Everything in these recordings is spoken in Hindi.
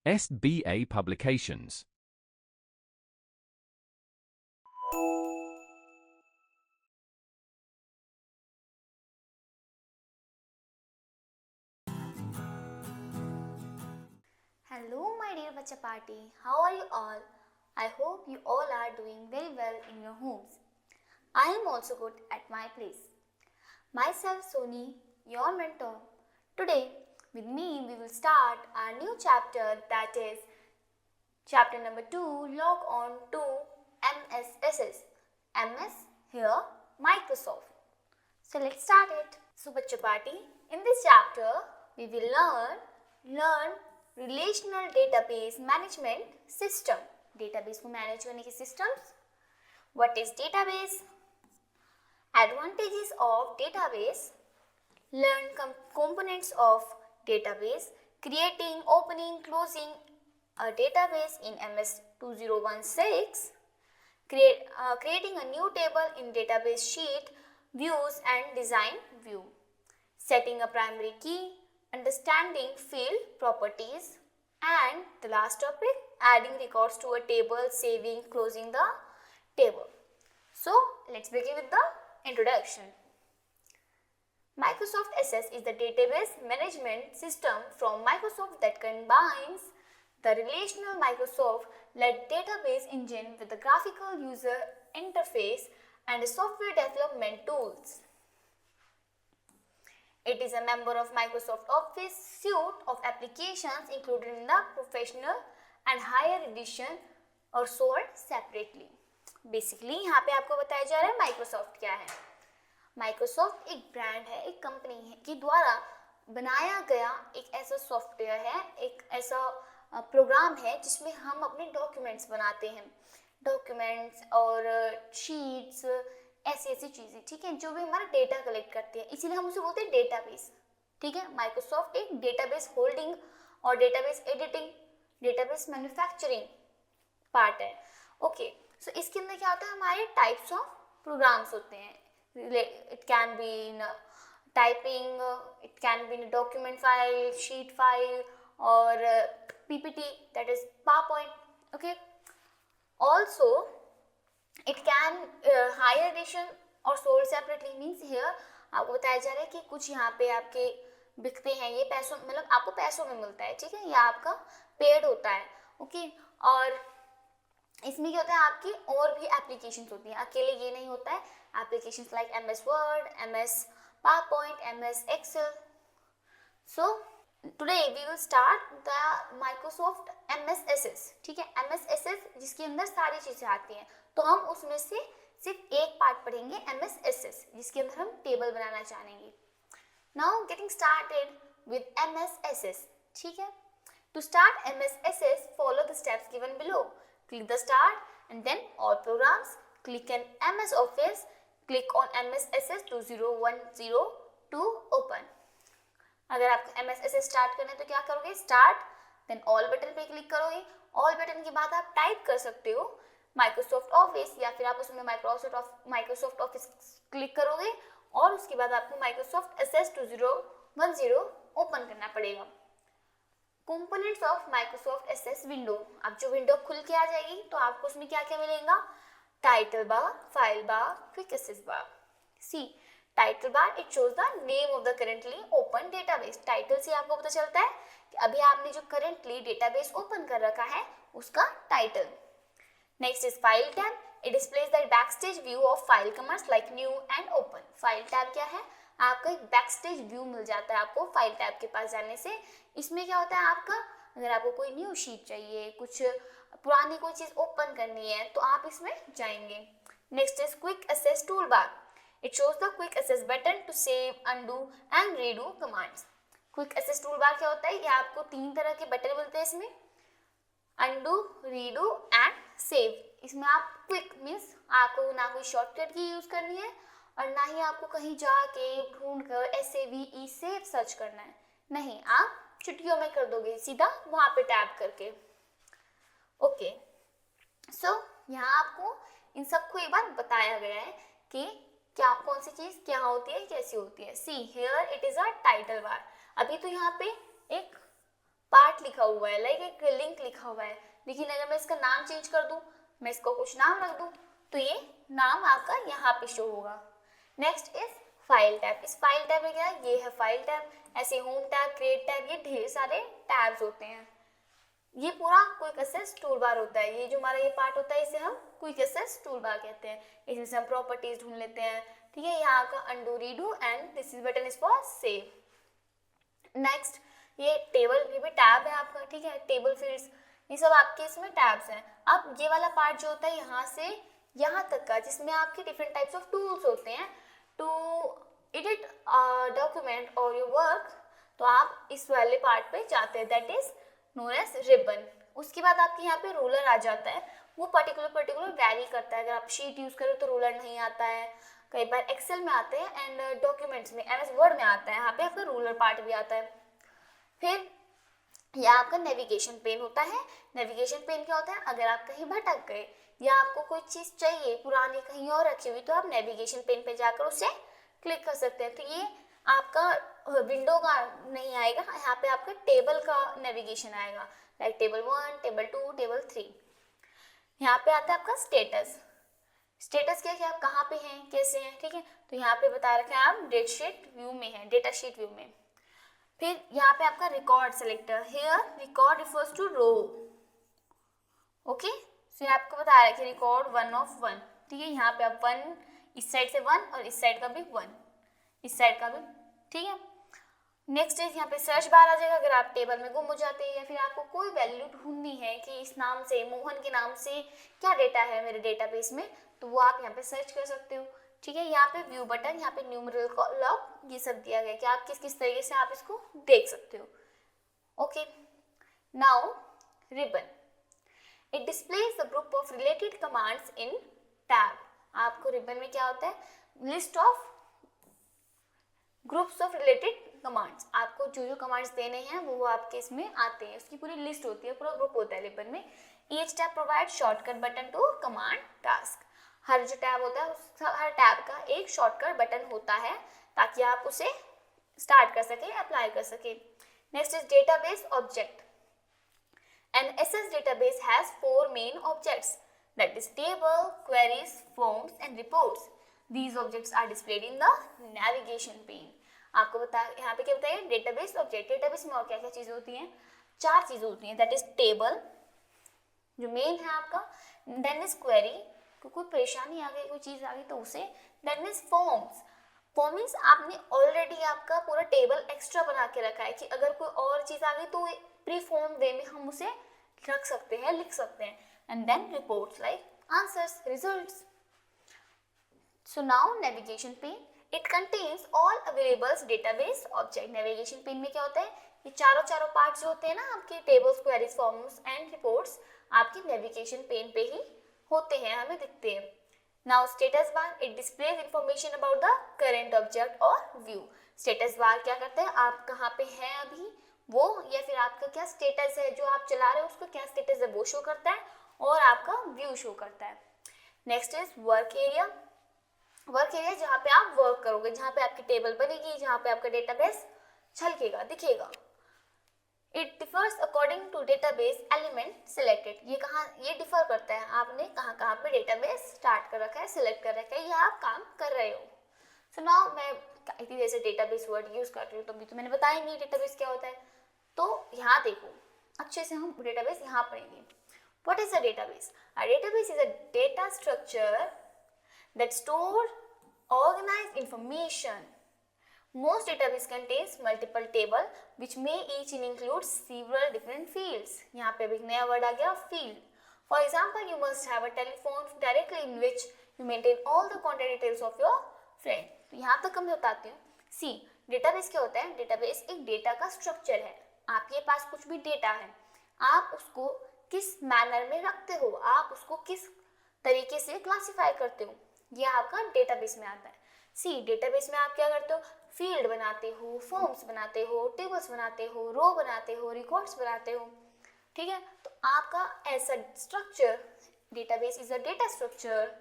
SBA Publications. Hello my dear Bacha Party, how are you all? I hope you all are doing very well in your homes. I am also good at my place. Myself Soni, your mentor. Today with me we will start our new chapter, that is chapter number 2, log on to MSSS. MS here Microsoft. So let's start it. So Bacha Party, in this chapter we will learn relational database management system. Database को manage करने के systems. What is database? Advantages of database. Learn components of database. Creating, opening, closing a database in MS 2016. Creating a new table in database sheet. Views and design view. Setting a primary key. Understanding field properties, and the last topic, adding records to a table, saving, closing the table. So let's begin with the introduction. Microsoft SS is the database management system from Microsoft that combines the relational Microsoft-led database engine with the graphical user interface and the software development tools. It is a member of Microsoft Office suite of applications included in the professional and higher edition और sold separately. Basically यहाँ पे आपको बताया जा रहा है Microsoft क्या है. Microsoft एक ब्रांड है, एक कंपनी है के द्वारा बनाया गया एक ऐसा सॉफ्टवेयर है, एक ऐसा प्रोग्राम है जिसमें हम अपने डॉक्यूमेंट्स बनाते हैं. डॉक्यूमेंट्स और शीट्स, ऐसी चीज़ें, ठीक है, जो भी हमारा डेटा कलेक्ट करते हैं, इसीलिए हम उसे बोलते हैं डेटाबेस. ठीक है, माइक्रोसॉफ्ट एक डेटाबेस होल्डिंग और database editing, database manufacturing part है. ओके, सो इसके अंदर क्या होता है, हमारे टाइप्स ऑफ प्रोग्राम्स होते हैं. It can be in typing, it can be in document file, sheet file और PPT, that is PowerPoint. Okay, also it can higher edition और sold separately means here आपको बताया जा रहा है कि कुछ यहाँ पे आपके बिकते हैं, ये पैसों मतलब आपको पैसों में मिलता है, ठीक है, ये आपका पेड होता है. ओके, और इसमें क्या होता है, आपकी और भी एप्लीकेशंस होती हैं, अकेले ये नहीं होता है. Applications like MS Word, MS PowerPoint, MS Excel. So today we will start the Microsoft MSSS. ठीक है, MSSS जिसके अंदर सारी चीज़ें आती हैं, तो हम उसमें से सिर्फ एक पार्ट पढ़ेंगे MSSS जिसके अंदर हम टेबल बनाना चाहेंगे. Now getting started with MSSS. ठीक है, to start MSSS follow the steps given below. Click the start and then all programs. Click on MS Office. Click on MSSS 2010 to open. अगर आपको MSSS स्टार्ट करना है तो क्या करोगे, स्टार्ट देन ऑल बटन पे क्लिक करोगे. ऑल बटन के बाद आप टाइप कर सकते हो माइक्रोसॉफ्ट ऑफिस, या फिर आप उसमें माइक्रोसॉफ्ट ऑफिस क्लिक करोगे और उसके बाद आपको माइक्रोसॉफ्ट SS 2010 ओपन करना पड़ेगा. Components of Microsoft SS window. अब जो विंडो खुल के आ जाएगी तो आपको उसमें क्या क्या मिलेगा, title bar, file bar, quick access bar. See title bar, it shows the name of the currently open database. Title से आपको पता चलता है कि अभी आपने जो करेंटली डेटाबेस ओपन कर रखा है उसका title. Next is file tab. It displays the backstage view of file commands like new and open. File tab क्या है, आपका एक बैकस्टेज व्यू मिल जाता है आपको फाइल टैब के पास जाने से. इसमें क्या होता है, आपका अगर आपको कोई न्यू शीट चाहिए, कुछ पुरानी कोई चीज़ ओपन करनी है तो आप इसमें जाएंगे. Next is quick access tool bar. It shows the quick access button to save, undo and redo commands. Quick access toolbar क्या होता है, ये आपको 3 तरह के बटन मिलते हैं इसमें, undo, redo and save. इसमें आप quick means आपको ना कोई शॉर्टकट की यूज़ करनी है और ना ही आपको कहीं जाके ढूंढ कर SAVE save सर्च करना है. नहीं, आप चुटकियों में कर दोगे सीधा वहाँ पे टैप करके. ओके, सो यहाँ आपको इन सबको एक बार बताया गया है कि क्या कौन सी चीज क्या होती है, कैसी होती है. See here it is a title bar. अभी तो यहाँ पे एक पार्ट लिखा हुआ है, लाइक एक लिंक लिखा हुआ है, लेकिन अगर मैं इसका नाम चेंज कर दूं, मैं इसको कुछ नाम रख दूं, तो ये नाम आपका यहाँ पे शो होगा। Next is file tab. इस फाइल टैब में क्या है, ये है फाइल टैब। ऐसे होम टैब, क्रिएट टैब, ये ढेर सारे टैब्स होते हैं। ये पूरा क्विक एक्सेस टूल बार होता है। ये जो हमारा ये पार्ट होता है इसे हम क्विक एक्सेस टूल बार कहते हैं। इसमें से हम प्रॉपर्टीज ढूंढ लेते हैं, ठीक है। यहाँ का undo, redo and this is button is for save. Next ये टेबल, ये भी टैब है आपका, ठीक है। टेबल फील्ड्स, ये सब आपके इसमें टैब्स हैं। अब ये वाला पार्ट जो होता है यहाँ से यहाँ तक का, जिसमें आपके डिफरेंट टाइप्स ऑफ टूल्स होते हैं टू एडिट डॉक्यूमेंट और योर वर्क, तो आप इस वाले पार्ट पे जाते हैं, that is known as ribbon. उसके बाद आपके यहाँ पे रूलर आ जाता है। वो पर्टिकुलर वैरी करता है। अगर आप शीट यूज करो तो रूलर नहीं आता है, कई बार एक्सेल में आते हैं एंड डॉक्यूमेंट्स में एमएस वर्ड में आता है, यहाँ पे आपका रूलर पार्ट भी आता है। फिर यह आपका नेविगेशन पेन होता है। नेविगेशन पेन क्या होता है, अगर आप कहीं भटक गए या आपको कोई चीज़ चाहिए पुरानी कहीं और रखी हुई, तो आप नेविगेशन पेन पे जाकर उसे क्लिक कर सकते हैं। तो ये आपका विंडो का नहीं आएगा, यहाँ पे आपका टेबल का नेविगेशन आएगा, लाइक टेबल 1, टेबल 2, टेबल 3। यहाँ पे आता है आपका स्टेटस। स्टेटस क्या है, आप कहाँ पे हैं, कैसे हैं, ठीक है। तो यहाँ पे बता रखा है आप डेट शीट व्यू में हैं, डेटा शीट व्यू में। फिर यहाँ पे आपका record selector, here record refers to row, okay. So ये आपको बता रहा है कि रिकॉर्ड 1 of 1, ठीक है। यहाँ पे आप 1, इस साइड से 1 और इस साइड का भी 1, इस साइड का भी, ठीक है। नेक्स्ट इज यहाँ पे सर्च बार आ जाएगा। अगर आप टेबल में गुम हो जाते हैं या फिर आपको कोई वैल्यू ढूंढनी है कि इस नाम से, मोहन के नाम से क्या डेटा है मेरे डेटाबेस में, तो वो आप यहाँ पे सर्च कर सकते हो, ठीक है। यहाँ पे व्यू बटन, यहाँ पे न्यूमेरल लॉग, ये सब दिया गया कि आप किस किस तरीके से आप इसको देख सकते हो, okay. Now ribbon, it displays the group of related commands in tab. आपको रिबन में क्या होता है, list of groups of related commands, आपको जो जो कमांड्स देने हैं वो आपके इसमें आते हैं, उसकी पूरी लिस्ट होती है, पूरा ग्रुप होता है रिबन में। Each tab provide shortcut button to command task. हर जो टैब होता है, हर टैब का एक शॉर्टकट बटन होता है ताकि आप उसे स्टार्ट कर सके, अप्लाई कर सके। Next is database object. An SS database has 4 main objects, that is table, queries, forms and reports. These objects are displayed in the navigation pane. आपको बता, यहाँ पे क्या बताइए, डेटाबेस ऑब्जेक्ट। डेटाबेस में और क्या क्या चीज़ें होती हैं, 4 चीज़ें होती हैं, दैट इज टेबल जो मेन है आपका, देन इज क्वेरी, कोई परेशानी आ गई, कोई चीज़ आ गई तो उसे, then is forms. Form means आपने ऑलरेडी आपका पूरा टेबल एक्स्ट्रा बना के रखा है कि अगर कोई और चीज़ आ गई तो प्री फॉर्म वे में हम उसे रख सकते हैं, लिख सकते हैं। And then reports like answers, results. So now navigation pane, it contains all available database object. Navigation pane में क्या होता है, ये चारों पार्ट्स जो होते हैं ना आपके, tables, queries, forms and reports, आपकी नेविगेशन पेन पे ही होते हैं, हमें दिखते हैं। Now status bar, it displays information about the current object और व्यू। स्टेटस बार क्या करता है, आप कहाँ पे हैं अभी वो, या फिर आपका क्या स्टेटस है जो आप चला रहे हो, उसका क्या स्टेटस है वो शो करता है, और आपका व्यू शो करता है। Next is work area. Work area जहाँ पे आप वर्क करोगे, जहाँ पे आपकी टेबल बनेगी, जहाँ पे आपका डेटाबेस झलकेगा, दिखेगा। It differs according to database element selected. ये कहाँ, ये डिफर करता है, आपने कहाँ पे डेटाबेस स्टार्ट कर रखा है, सिलेक्ट कर रखा है, या आप काम कर रहे हो। सो नाउ मैं इतनी देर से डेटाबेस वर्ड यूज कर रही हूँ, तो अभी तो मैंने बताया नहीं डेटाबेस क्या होता है। तो यहाँ देखो अच्छे से, हम डेटाबेस यहाँ पढ़ेंगे। What is a database? A database is a data structure that stores organized information. Most database contains multiple table which may each include several different fields. यहाँ पे एक नया वर्ड आ गया, field. For example, you must have a telephone directly in which you maintain all the contact details of your friend. तो यहाँ तक मैं बताती हूँ। See, database क्या होता है? database एक डेटा का स्ट्रक्चर है। आपके पास कुछ भी डेटा है, आप उसको किस मैनर में रखते हो, आप उसको किस तरीके से क्लासिफाई करते हो, ये आपका डेटाबेस में आता है। सी, डेटाबेस में आप क्या करते हो, फील्ड बनाते हो, फॉर्म्स बनाते हो, टेबल्स बनाते हो, रो बनाते हो, रिकॉर्ड्स बनाते हो, ठीक है। तो आपका ऐसा structure, database is a data structure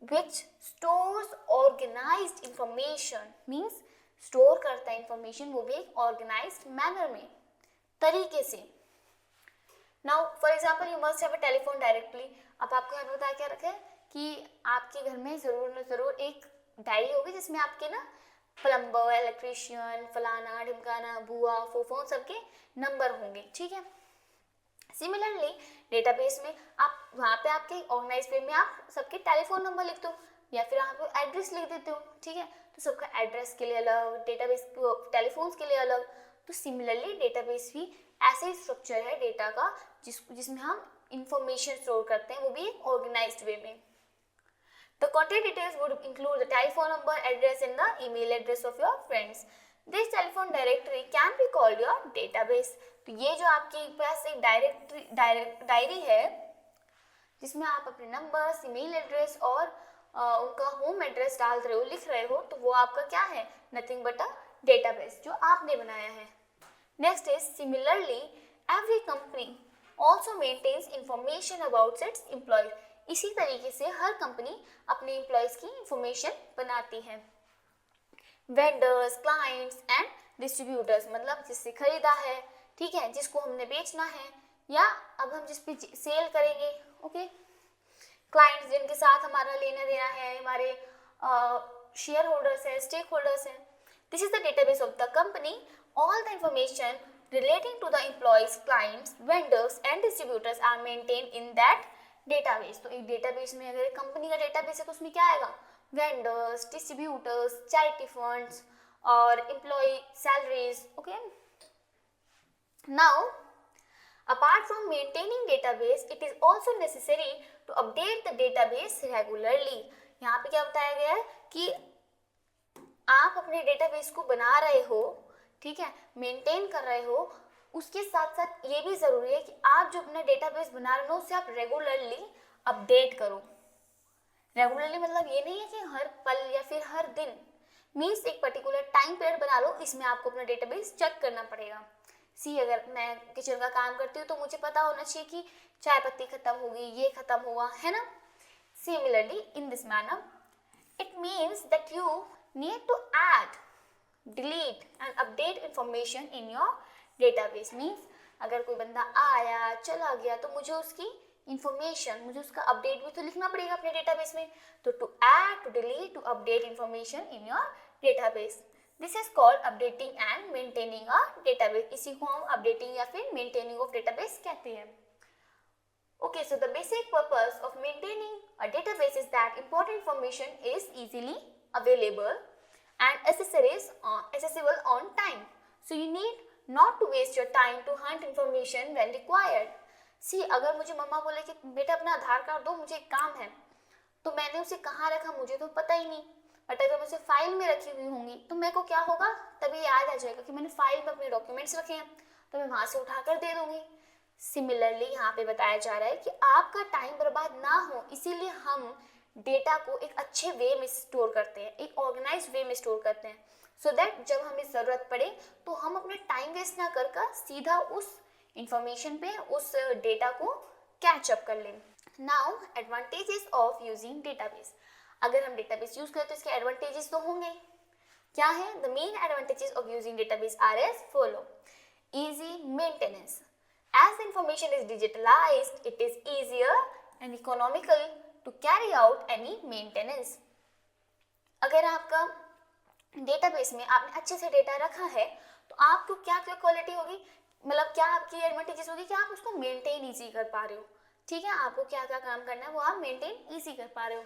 which stores organized information, means store करता है इंफॉर्मेशन, वो भी एक ऑर्गेनाइज्ड मैनर में, तरीके से। Now for example you must have a telephone directly. अब आपको यहाँ बताया क्या रखा है कि आपके घर में ज़रूर न ज़रूर एक डायरी होगी जिसमें आपके ना प्लम्बर, इलेक्ट्रीशियन, फलाना ढिमकाना, बुआ, फूफा, सबके नंबर होंगे, ठीक है। सिमिलरली डेटाबेस में आप वहाँ पे आपके ऑर्गेनाइज वे में आप सबके टेलीफोन नंबर लिखते हो या फिर आप एड्रेस लिख देते हो, ठीक है। तो सबका एड्रेस के लिए अलग, डेटाबेस टेलीफोन्स के लिए अलग। तो सिमिलरली डेटाबेस भी ऐसे ही स्ट्रक्चर है डेटा का जिसमें हम इंफॉर्मेशन स्टोर करते हैं, वो भी एक ऑर्गेनाइज्ड वे में। The contact details would include the telephone number, address and the email address of your friends. This telephone directory can be called your database. तो ये जो आपके पास एक डायरी है जिसमें आप अपने नंबर्स, ईमेल एड्रेस और उनका होम एड्रेस डाल रहे हो, लिख रहे हो, तो वो आपका क्या है? नथिंग बट अ डेटाबेस जो आपने बनाया है। Next is similarly every company also maintains information about its employees. इसी तरीके से हर कंपनी अपने एम्प्लॉयज की इंफॉर्मेशन बनाती है। वेंडर्स, क्लाइंट्स एंड डिस्ट्रीब्यूटर्स, मतलब जिससे खरीदा है, ठीक है, जिसको हमने बेचना है या अब हम जिस पे सेल करेंगे, ओके। क्लाइंट्स जिनके साथ हमारा लेना देना है, हमारे शेयर होल्डर्स हैं, स्टेक होल्डर्स हैं। This is the database of the company. All the information relating to the employees, clients, vendors and distributors are maintained in that database। तो एक डेटाबेस में अगर कंपनी का डेटाबेस है तो उसमें क्या आएगा? वेंडर्स, डिस्ट्रीब्यूटर्स, चैरिटी फंड्स और employee salaries, okay. Now apart from maintaining database, it is also necessary to update the database regularly। यहाँ पे क्या बताया गया है कि आप अपने डेटाबेस को बना रहे हो, ठीक है, मेंटेन कर रहे हो, उसके साथ साथ ये भी जरूरी है कि आप जो अपना डेटाबेस बना रहे हो उसे आप रेगुलरली अपडेट करो। रेगुलरली मतलब ये नहीं है कि हर पल या फिर हर दिन, मीन्स एक पर्टिकुलर टाइम पीरियड बना लो, इसमें आपको अपना डेटाबेस चेक करना पड़ेगा। अगर मैं किचन का काम करती हूँ तो मुझे पता होना चाहिए कि चाय पत्ती खत्म हो गई, ये खत्म हुआ है ना। Similarly in this manner it means that you need to add, delete and update information in your database. Means अगर कोई बंदा आया चला गया तो मुझे उसकी इंफॉर्मेशन, मुझे उसका अपडेट भी तो लिखना पड़ेगा अपने डेटाबेस में। तो to add, to delete, to update information in your database, this is called updating and maintaining a database. इसी को हम अपडेटिंग या फिर मेंटेनिंग ऑफ डेटाबेस कहते हैं। Okay, so the basic purpose of maintaining a database is that important information is easily available and accessible on time. So you need not to waste your time to hunt information when required. See, अगर मुझे मम्मा बोले कि बेटा अपना आधार कार्ड दो, मुझे एक काम है, तो मैंने उसे कहाँ रखा मुझे तो पता ही नहीं, बट अगर मुझे फाइल में रखी हुई होंगी तो मेरे को क्या होगा, तभी याद आ जाएगा कि मैंने फाइल में अपने डॉक्यूमेंट्स रखे हैं, तो मैं वहाँ से उठाकर दे दूंगी। सिमिलरली यहाँ पे बताया जा रहा है कि आपका टाइम बर्बाद ना हो, इसीलिए हम डेटा को एक अच्छे वे में स्टोर करते हैं, एक ऑर्गेनाइज्ड वे में स्टोर करते हैं, सो दैट जब हमें ज़रूरत पड़े तो हम अपने टाइम वेस्ट ना कर सीधा उस इंफॉर्मेशन पे, उस डेटा को कैच अप कर लें। Now advantages of using database. अगर हम डेटाबेस यूज करें तो इसके एडवांटेजेस तो होंगे। क्या है? The main advantages of using database are as follow. Easy maintenance. As the information is digitalized, it is easier and economical to carry out any maintenance. अगर आपका डेटाबेस में आपने अच्छे से डेटा रखा है तो आपको क्या क्या क्वालिटी होगी, मतलब क्या आपकी एडवांटेजेस होगी कि आप उसको मेंटेन इजी कर पा रहे हो, ठीक है, आपको क्या क्या काम करना है वो आप मेंटेन इजी कर पा रहे हो।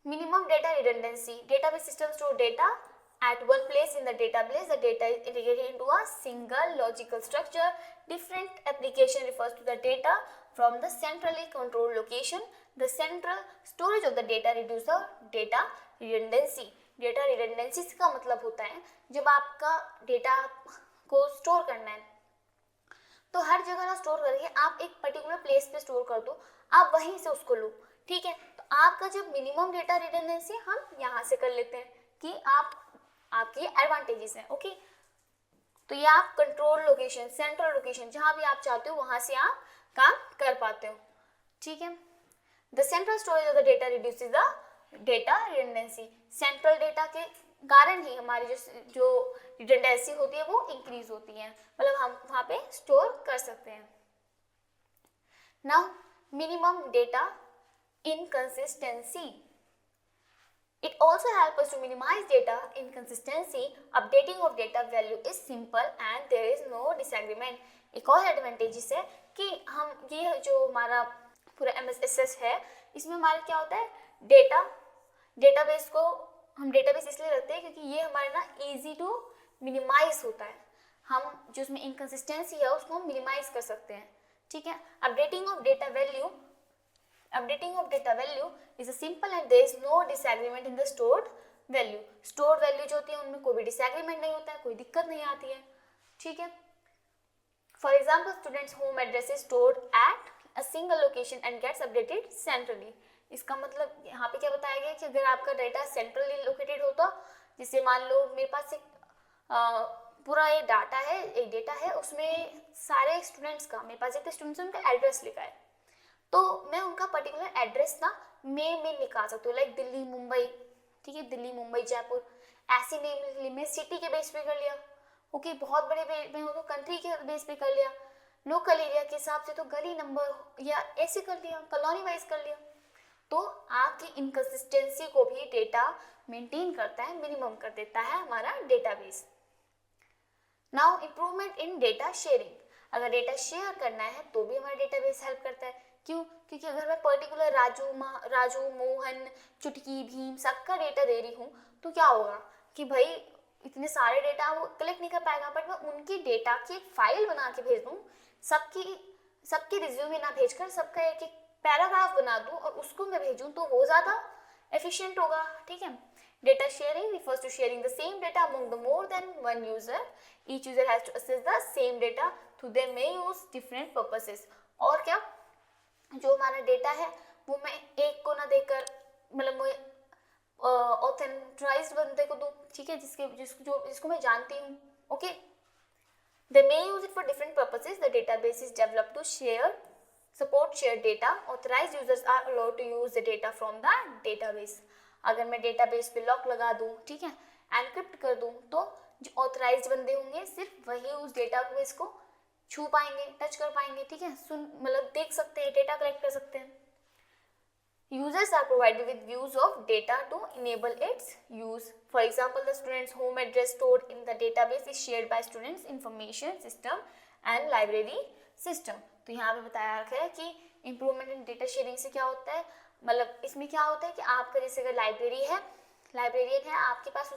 Minimum data redundancy. Database system store data at one place in the database. The data is integrated into a single logical structure. Different application refers to the data from the centrally controlled location. The central storage of the data reduces the data redundancy. Data redundancy का मतलब होता है जब आपका डेटा को स्टोर करना है तो हर जगह ना स्टोर करके आप एक पर्टिकुलर प्लेस पे स्टोर कर दो, आप वहीं से उसको लो, ठीक है। तो आपका जब मिनिमम डेटा रिडंडेंसी हम यहाँ से कर लेते हैं कि आपकी एडवांटेजेस हैं, ओके। तो ये आप कंट्रोल लोकेशन, सेंट्रल लोकेशन, जहां भी आप चाहते हो वहां से आप काम कर पाते हो, ठीक है। The central storage of the data reduces the data redundancy. Central data के कारण ही हमारी जो रिडंडेंसी होती है वो इंक्रीज होती है, मतलब हम वहाँ पे स्टोर कर सकते हैं। Now minimum data inconsistency. It also helps us to minimize data inconsistency. Updating of data value is simple and there is no disagreement. एक और एडवांटेजेस है कि हम ये जो हमारा पूरा MSSS है इसमें हमारा क्या होता है, डेटाबेस को हम डेटाबेस इसलिए रखते हैं क्योंकि ये हमारे ना इजी टू मिनिमाइज होता है, हम जो उसमें इनकन्सिस्टेंसी है उसको हम मिनिमाइज कर सकते हैं, ठीक है। Updating of data value is a simple and there is no disagreement in the stored value. stored value जो होती है उनमें कोई भी disagreement नहीं होता है, कोई दिक्कत नहीं आती है, ठीक है। For example, students' home address is stored at a single location and gets updated centrally. इसका मतलब यहाँ पे क्या बताया गया कि अगर आपका डेटा सेंट्रली लोकेटेड होता, जैसे मान लो मेरे पास एक पूरा ये डाटा है, एक डेटा है, उसमें सारे स्टूडेंट्स का, मेरे पास एक स्टूडेंट्स उनका एड्रेस लिखा है, तो मैं उनका पर्टिकुलर एड्रेस ना में निकाल सकती हूँ, लाइक दिल्ली मुंबई, ठीक है, दिल्ली मुंबई जयपुर, ऐसे नेम में सिटी के बेस पे कर लिया, ओके। बहुत बड़े में हो तो कंट्री के बेस पे कर लिया, लोकल एरिया के हिसाब से तो गली नंबर या ऐसे कर लिया, कॉलोनी वाइज कर लिया। तो आपकी इनकंसिस्टेंसी को भी डेटा मेंटेन करता है, मिनिमम कर देता है हमारा database. Now improvement in data sharing, अगर डेटा शेयर करना है तो भी हमारा डेटाबेस हेल्प करता है। क्यों? क्योंकि अगर मैं पर्टिकुलर राजू, मोहन, चुटकी, भीम सबका डेटा दे रही हूँ तो क्या होगा कि भाई इतने सारे डेटा वो कलेक्ट नहीं कर पाएगा, बट मैं उनकी डेटा की एक फाइल बना के भेज दूँ, सबकी रिज्यूमे ना भेजकर सबका एक पैराग्राफ बना दूँ और उसको मैं भेजूँ तो वो ज़्यादा एफिशिएंट होगा, ठीक है। Data sharing refers to sharing the same data among the more than one user. Each user has to access the same data, so they may use different purposes. और क्या, जो हमारा डेटा है वो मैं एक को ना देकर, मतलब मैं ऑथेंटिकाइज्ड बंदे को दूं, ठीक है, जिसको मैं जानती हूँ, okay. They may use it for different purposes. The database is developed to support shared data. Authorized users are allowed to use the data from the database. अगर मैं डेटाबेस पे लॉक लगा दूं, ठीक है, एनक्रिप्ट कर दूं, तो जो ऑथराइज्ड बंदे होंगे सिर्फ वही उस डेटा को इसको छू पाएंगे, टच कर पाएंगे, ठीक है, मतलब देख सकते हैं, डेटा कलेक्ट कर सकते हैं। Users are provided with views of data to enable its use. For example, the student's home address stored in the database is shared by students' information system and library system. तो यहाँ पे बताया रखा है कि इम्प्रूवमेंट इन डेटा शेयरिंग से क्या होता है, मतलब इसमें क्या होता है कि आपका जैसे अगर लाइब्रेरियन है आपके पास,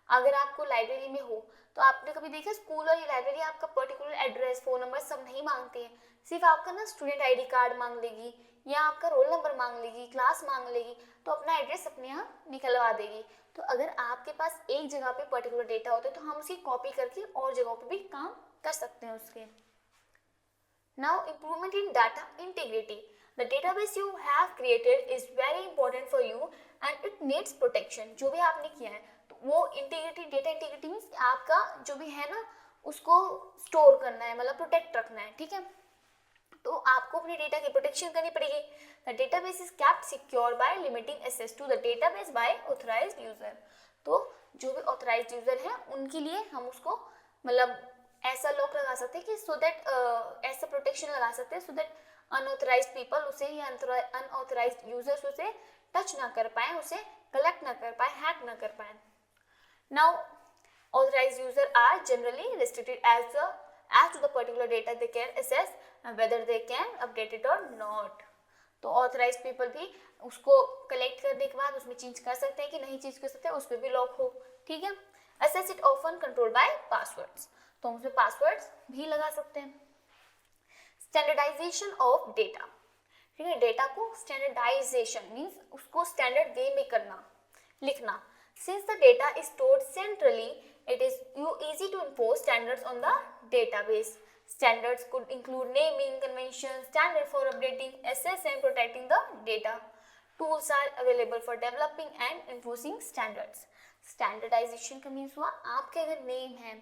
अगर आपको लाइब्रेरी में हो तो आपने कभी देखा स्कूल और ये लाइब्रेरी आपका पर्टिकुलर एड्रेस, फ़ोन नंबर सब नहीं मांगते हैं, सिर्फ आपका ना स्टूडेंट आईडी कार्ड मांग लेगी या आपका रोल नंबर मांग लेगी, क्लास मांग लेगी, तो अपना एड्रेस अपने यहाँ निकलवा देगी। तो अगर आपके पास एक जगह पे पर्टिकुलर डेटा होता है तो हम उसकी कॉपी करके और जगहों पे भी काम कर सकते हैं उसके। Now improvement in data integrity, the database you have created is very important for you and it needs protection. जो भी आपने किया है तो वो इंटीग्रिटी, डेटा इंटीग्रिटी मीन्स आपका जो भी है ना उसको स्टोर करना है, मतलब प्रोटेक्ट रखना है, ठीक है। तो आपको अपने डेटा की प्रोटेक्शन करनी पड़ेगी। The database is kept secure by limiting access to the database by authorised user. तो जो भी ऑथराइज्ड यूजर है उनके लिए हम उसको मतलब ऐसा लॉक लगा सकते हैं कि सो दैट ऐसा प्रोटेक्शन लगा सकते हैं सो दैट अनऑथराइज्ड पीपल उसे या अनऑथराइज्ड यूजर्स उसे टच ना कर पाए, उसे कलेक्ट ना कर पाए, हैक ना कर पाए। Now authorized users are generally restricted as to the particular data they can access and whether they can update it or not. तो authorized people भी उसको कलेक्ट करने के बाद उसमें चेंज कर सकते हैं कि नहीं चेंज कर सकते, उस पर भी लॉक हो, ठीक है। Access it often controlled by passwords, तो हम उसमें पासवर्ड्स भी लगा सकते हैं। स्टैंडर्डाइजेशन ऑफ डेटा, ठीक है, डेटा को स्टैंडर्डाइजेशन मीन्स उसको स्टैंडर्ड वे में करना, लिखना। Since the data is stored centrally, it is easy to impose standards on the database. Standards could include naming conventions, standard for updating, access and protecting the data. Tools are available for developing and enforcing standards. Standardization का मीन्स हुआ आपके अगर नेम है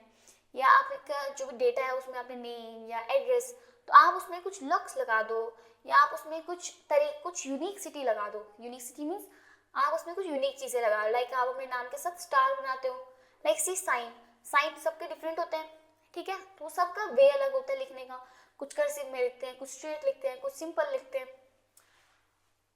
या आपका जो भी डेटा है उसमें आपने नेम या एड्रेस, तो आप उसमें कुछ लक्स लगा दो या आप उसमें कुछ यूनिक सिटी लगा दो। यूनिक सिटी मीन्स आप उसमें कुछ यूनिक चीज़ें लगा, लाइक आप अपने नाम के साथ स्टार बनाते हो, लाइक सी साइन, साइन सबके डिफरेंट होते हैं, ठीक है, तो सबका वे अलग होता है लिखने का, कुछ कर्सिव में लिखते हैं, कुछ स्ट्रेट लिखते हैं, कुछ सिंपल लिखते हैं।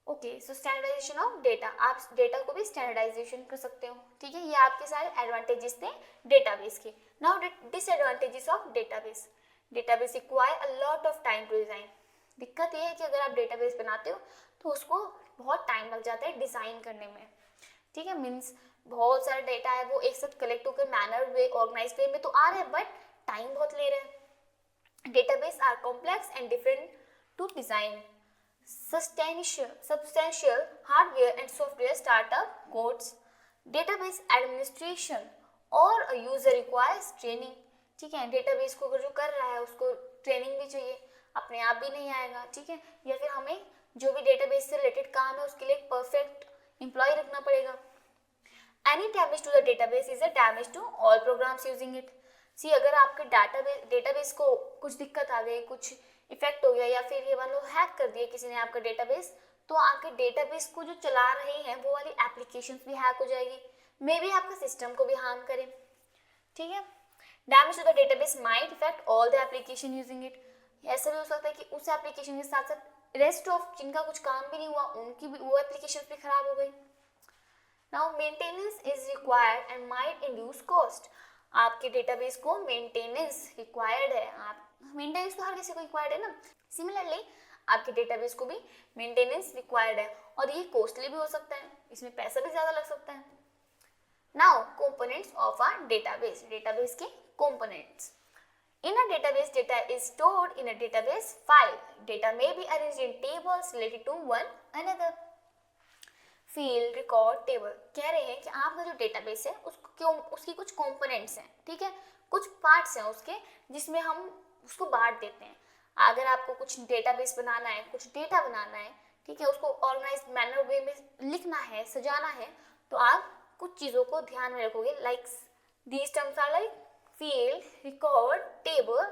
Okay, so standardisation of data, आप डेटा को भी स्टैंडर्डाइजेशन कर सकते हो, ठीक है, ये आपके सारे एडवांटेजेस थे डेटाबेस के। Now disadvantages of database, database require a lot of time to design, दिक्कत ये है कि अगर आप डेटाबेस बनाते हो तो उसको बहुत टाइम लग जाता है डिज़ाइन करने में, ठीक है, मीन्स बहुत सारा डेटा है वो एक साथ कलेक्ट होकर मैनर वे ऑर्गेनाइज वे में तो आ रहे हैं बट टाइम बहुत ले रहे हैं। Database are complex and different to design, substantial hardware and software startup codes, database administration और a user requires training, ठीक है, डेटाबेस को जो कर रहा है उसको ट्रेनिंग भी चाहिए, अपने आप भी नहीं आएगा, ठीक है, या फिर हमें जो भी डेटाबेस से रिलेटेड काम है उसके लिए एक परफेक्ट एम्प्लॉय रखना पड़ेगा। Any damage to the database is a damage to all programs using it. सी अगर आपके डेटाबेस को कुछ दिक्कत आ गई, कुछ इफेक्ट हो गया, या फिर ये मान लो हैक कर दिया किसी ने आपका डेटाबेस, तो आपके डेटाबेस को जो चला रहे हैं वो वाली एप्लीकेशंस भी हैक हो जाएगी, मे बी आपका सिस्टम को भी हार्म करे, ठीक है। Damage to the database might effect all the application using it, ऐसा भी हो सकता है कि उस एप्लीकेशन के साथ साथ रेस्ट ऑफ जिनका कुछ काम भी नहीं हुआ उनकी भी वो एप्लीकेशन भी खराब हो गई। Now maintenance is required and might induce cost. आपके डेटाबेस को मेंटेनेंस रिक्वायर्ड है, आप मेंटेनेंस तो हर किसी को रिक्वायर्ड है ना, सिमिलरली आपके डेटाबेस को भी मेंटेनेंस रिक्वायर्ड है और ये कॉस्टली भी हो सकता है, इसमें पैसा भी ज़्यादा लग सकता है। Now components of a database, database के components. In a database, data is stored in a database file. Data may be arranged in tables related to one another. Field record table, कह रहे हैं कि आपका जो डेटाबेस है उसको क्यों, उसकी कुछ कंपोनेंट्स हैं, ठीक है, कुछ पार्ट्स हैं उसके जिसमें हम उसको बांट देते हैं। अगर आपको कुछ डेटाबेस बनाना है, कुछ डेटा बनाना है, ठीक है, उसको ऑर्गेनाइज मैनर वे में लिखना है, सजाना है, तो आप कुछ चीज़ों को ध्यान में रखोगे, like these terms are like field, record, table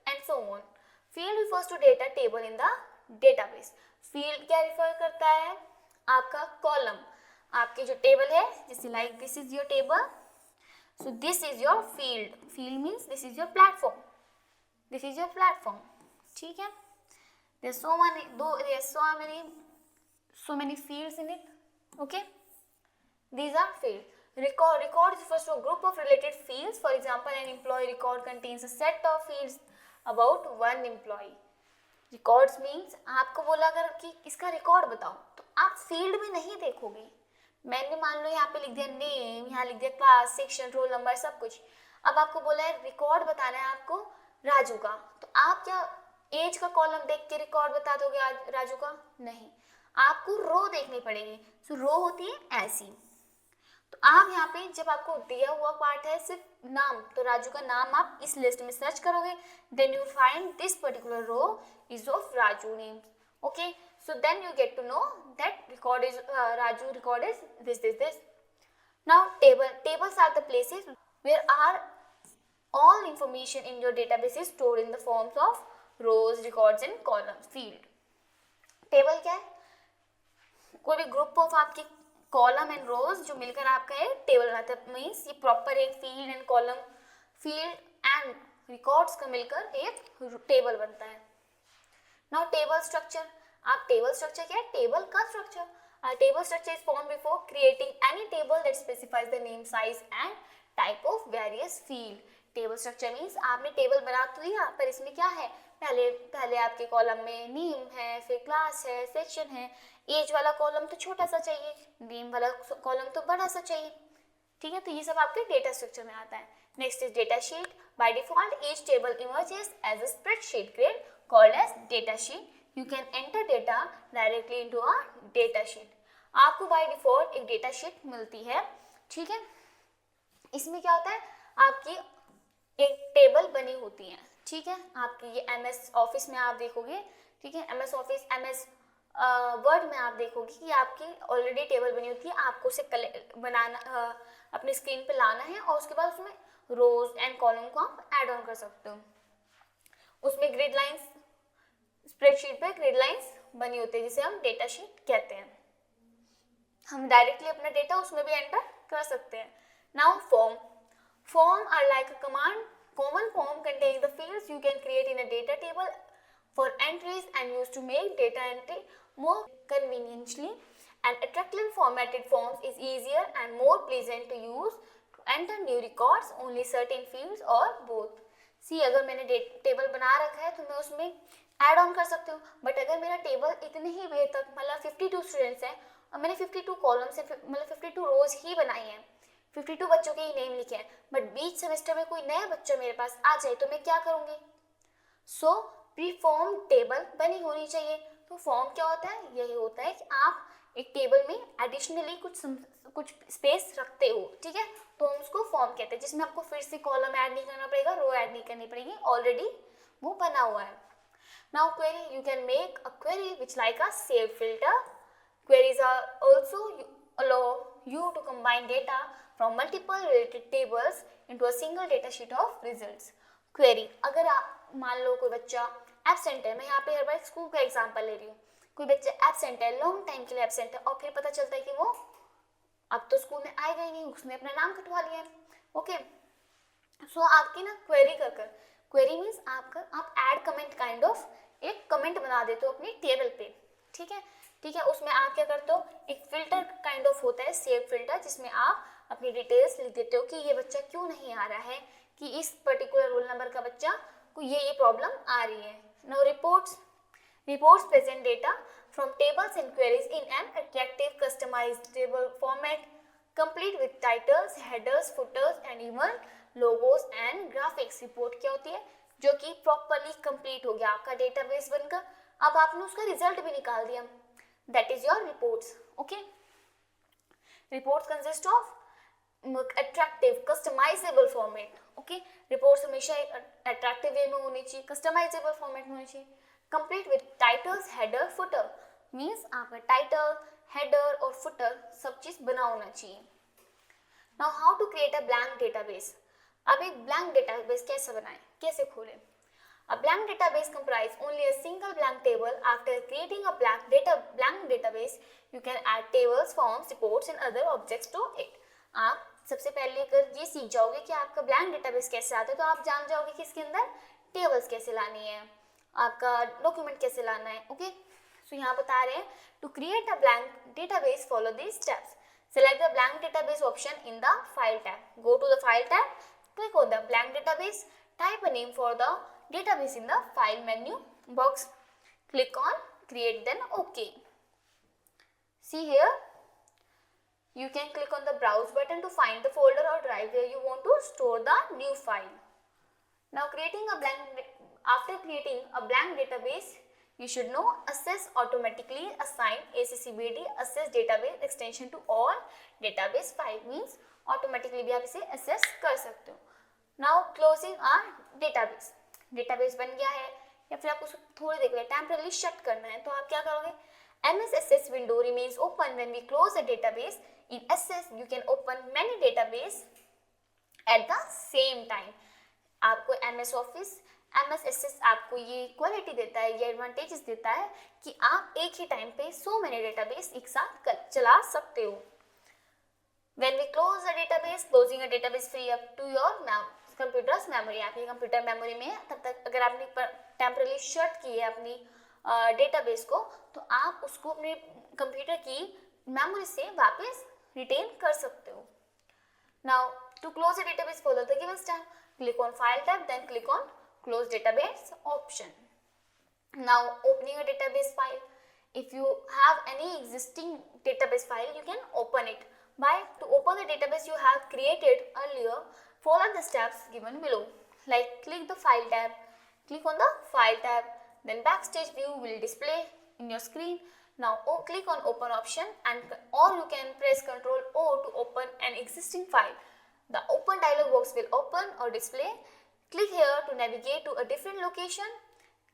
and so on. Field refers to data table in the database, field क्या रिफर करता है, आपका कॉलम, आपके जो टेबल है, जैसे like this is your table, so this is your field, field means this is your platform, this is your platform, ठीक है। there's so many fields in it, okay, these are fields. Record refers to a group of related fields, for example an employee record contains a set of fields about one employee. Records means आपको बोला अगर कि इसका रिकॉर्ड बताओ तो आप फील्ड में नहीं देखोगे, मैंने मान लो यहाँ पे लिख दिया नेम, यहाँ लिख दिया क्लास, सेक्शन, रोल नंबर, सब कुछ, अब आपको बोला है रिकॉर्ड बताना है आपको राजू का, तो आप क्या एज का कॉलम देख के रिकॉर्ड बता दोगे राजू का, नहीं, आपको रो देखनी पड़ेगी, सो रो होती है ऐसी, तो आप यहाँ पे जब आपको दिया हुआ पार्ट है सिर्फ नाम, तो राजू का नाम आप इस लिस्ट में सर्च करोगे, then you find this particular row is of Raju name, okay, so then you get to know that record is Raju record is this. Now tables are the places where are all information in your database is stored in the forms of rows, records and columns, field। Table क्या है, कोई भी ग्रुप ऑफ आपके कॉलम एंड रोज जो मिलकर आपका एक टेबल बनाता है, मीन्स ये प्रॉपर एक field and column, field and records का मिलकर एक टेबल बनता है। नाउ टेबल स्ट्रक्चर, आप टेबल स्ट्रक्चर क्या है, टेबल का structure, table structure is form before creating any table that specifies the name, size and type of various field. Table structure means आपने टेबल बना तो दिया, पर इसमें क्या है, पहले आपके कॉलम में नेम है, फिर क्लास है, सेक्शन है, एज वाला कॉलम तो छोटा सा चाहिए, नेम वाला कॉलम तो बड़ा सा चाहिए, ठीक है, तो ये सब आपके डेटा स्ट्रक्चर में आता है। Next is data sheet, by default each table emerges as a spreadsheet grid called as data sheet, you can enter data directly into a data sheet. आपको बाय डिफॉल्ट एक डेटा शीट मिलती है, ठीक है, इसमें क्या होता है, आपकी एक टेबल बनी होती है, ठीक है, आपकी ये MS ऑफिस में आप देखोगे, ठीक है, MS ऑफिस, MS वर्ड में आप देखोगे कि आपकी ऑलरेडी टेबल बनी होती है, आपको उसे बनाना अपने स्क्रीन पे लाना है और उसके बाद उसमें रोज एंड कॉलम को आप ऐड ऑन कर सकते हो। उसमें ग्रिड लाइंस, स्प्रेडशीट पे ग्रिड लाइंस बनी होती है जिसे हम डेटा शीट कहते हैं। हम डायरेक्टली अपना डेटा उसमें भी एंटर कर सकते हैं. Now form are like a command. Common form contain the fields you can create in a data table for entries and used to make data entry more conveniently. And attractively formatted forms is easier and more pleasant to use to enter new records, only certain fields or both. See, अगर मैंने टेबल बना रखा है तो मैं उसमें ऐड ऑन कर सकती हूँ, बट अगर मेरा टेबल इतने ही वे तक मतलब 52 स्टूडेंट्स हैं और मैंने 52 कॉलम्स मतलब 52 रोज ही बनाई हैं, 52 बच्चों के ही नेम लिखे हैं, बट बीच सेमेस्टर में कोई नया बच्चा मेरे पास आ जाए तो मैं क्या करूँगी? सो प्रीफॉर्म टेबल बनी होनी चाहिए. तो फॉर्म क्या होता है? यही होता है कि आप एक टेबल में एडिशनली कुछ स्पेस रखते हो, ठीक है, तो हम उसको फॉर्म कहते हैं, जिसमें आपको फिर से कॉलम ऐड नहीं करना पड़ेगा, रो ऐड नहीं करनी पड़ेगी, ऑलरेडी वो बना हुआ है. Now query, you can make a query which like a save filter. Queries are also allow you to combine data from multiple related tables into a single data sheet of results. Query, अगर आप मान लो कोई बच्चा एब्सेंट है, मैं यहाँ पे हर बार स्कूल का एग्जांपल ले रही हूँ, कोई बच्चा एब्सेंट है, लॉन्ग टाइम के लिए एब्सेंट है, और फिर पता चलता है कि वो अब तो स्कूल में आएगा ही नहीं, उसने अपना नाम कटवा लिया है. ओके, सो आपकी ना क्वेरी मीन्स आप ऐड कमेंट काइंड ऑफ एक कमेंट बना देते हो अपनी टेबल पे, ठीक है, उसमें आप क्या करते हो, एक फिल्टर काइंड ऑफ होता है, सेव फिल्टर, जिसमें आप अपनी डिटेल्स लिख देते हो कि ये बच्चा क्यों नहीं आ रहा है, कि इस पर्टिकुलर रोल नंबर का बच्चा को ये प्रॉब्लम आ रही है. Now reports present data from tables and queries in an attractive customizable format, complete with titles, headers, footers and even logos and graphics. Report क्या होती है? जो कि प्रॉपरली कंप्लीट हो गया आपका डेटाबेस बनकर, अब आपने उसका रिजल्ट भी निकाल दिया, that is your reports. Okay, reports consist of attractive customisable format. Okay, reports हमेशा अट्रैक्टिव वे में होनी चाहिए, कस्टमाइजेबल फॉर्मेट में होनी चाहिए, complete with titles, header, footer. Means आपका टाइटल, हेडर और फुटर सब चीज बना होना चाहिए. Now how to create a blank database. अब एक ब्लैंक डेटाबेस कैसे बनाएं, कैसे खोलें? A blank database comprises only a single blank table. After creating a blank database, you can add tables, forms, reports and other objects to it. आप सबसे पहले अगर ये सीख जाओगे कि आपका ब्लैंक डेटाबेस कैसे आता है, तो आप जान जाओगे कि इसके अंदर टेबल्स कैसे लानी है, आपका डॉक्यूमेंट कैसे लाना है. ओके, सो यहाँ बता रहे हैं to create a blank database follow these steps. Select the blank database option in the file tab. Go to the file tab, click on the blank database, type a name for the database in the file menu box, click on create, then OK. See here, you can click on the browse button to find the folder or drive where you want to store the new file. Now after creating a blank database, you should know access automatically assign ACCBD access database extension to all database file. means automatically भी आप इसे access कर सकते हो. Now closing our database. Database बन गया है या फिर आपको थोड़ी देर के लिए टेम्पररी शट करना है, तो आप क्या करोगे? MS Access window remains open when we close a database. In Access, you can open many database at the same time. आपको MS Office, MS Access आपको ये क्वालिटी देता है, ये एडवांटेजेस देता है कि आप एक ही टाइम पे so many database एक साथ चला सकते हो. When we close a database, closing a database free up to your computers memory. आपकी कंप्यूटर मेमोरी में है, तब तक अगर आपने टेम्पररी शट की है अपनी डेटाबेस को, तो आप उसको अपने कंप्यूटर की मेमोरी से वापस रिटेन कर सकते हो. Now to close the database follow the given step. Click on file tab, then click on close database option. Now opening a database file. If you have any existing database file, you can open it. To open the database you have created earlier, follow the steps given below. Like click the file tab, click on the file tab, then backstage view will display in your screen. Now click on open option, or you can press Ctrl O to open an existing file. The open dialog box will open or display. Click here to navigate to a different location.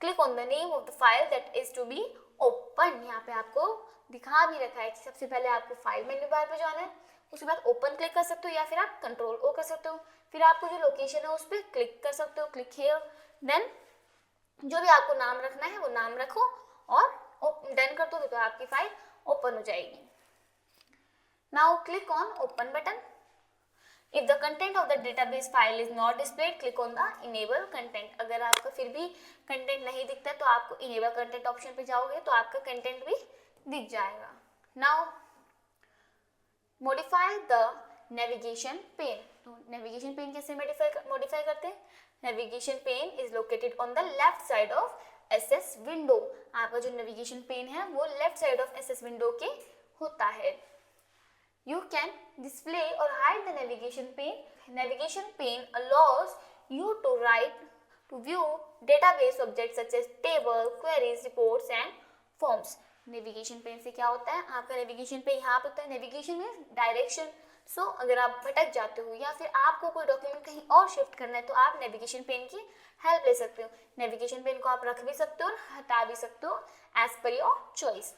Click on the name of the file that is to be opened. यहाँ पे आपको दिखा भी रखा है कि सबसे पहले आपको फाइल मेन्यू बार पे जाना है, उसके बाद ओपन क्लिक कर सकते हो या फिर आप कंट्रोल ओ कर सकते हो, फिर आपको जो लोकेशन है उस पर क्लिक कर सकते हो, क्लिक हियर, देन जो भी आपको नाम रखना है वो नाम रखो और डन कर दोगे तो आपकी फाइल ओपन हो जाएगी. Now click on open button. If the content of the database file is not displayed, click on the enable content. अगर आपका फिर भी कंटेंट नहीं दिखता तो आपको enable content ऑप्शन पे जाओगे तो आपका कंटेंट भी दिख जाएगा. Now modify the navigation pane. तो navigation pane कैसे modify करते हैं? Navigation pane is located on the left side of SS window. आपका जो navigation pane है वो left side of SS window के होता है. You can display or hide the navigation pane. Navigation pane allows you to view database objects such as table, queries, reports and forms. Navigation pane से क्या होता है? आपका navigation पे यहाँ पे होता है. Navigation में डायरेक्शन. सो अगर आप भटक जाते हो या फिर आपको कोई डॉक्यूमेंट कहीं और शिफ्ट करना है तो आप नेविगेशन पेन की हेल्प ले सकते हो. नेविगेशन पेन को आप रख भी सकते हो और हटा भी सकते हो एज पर योर चॉइस.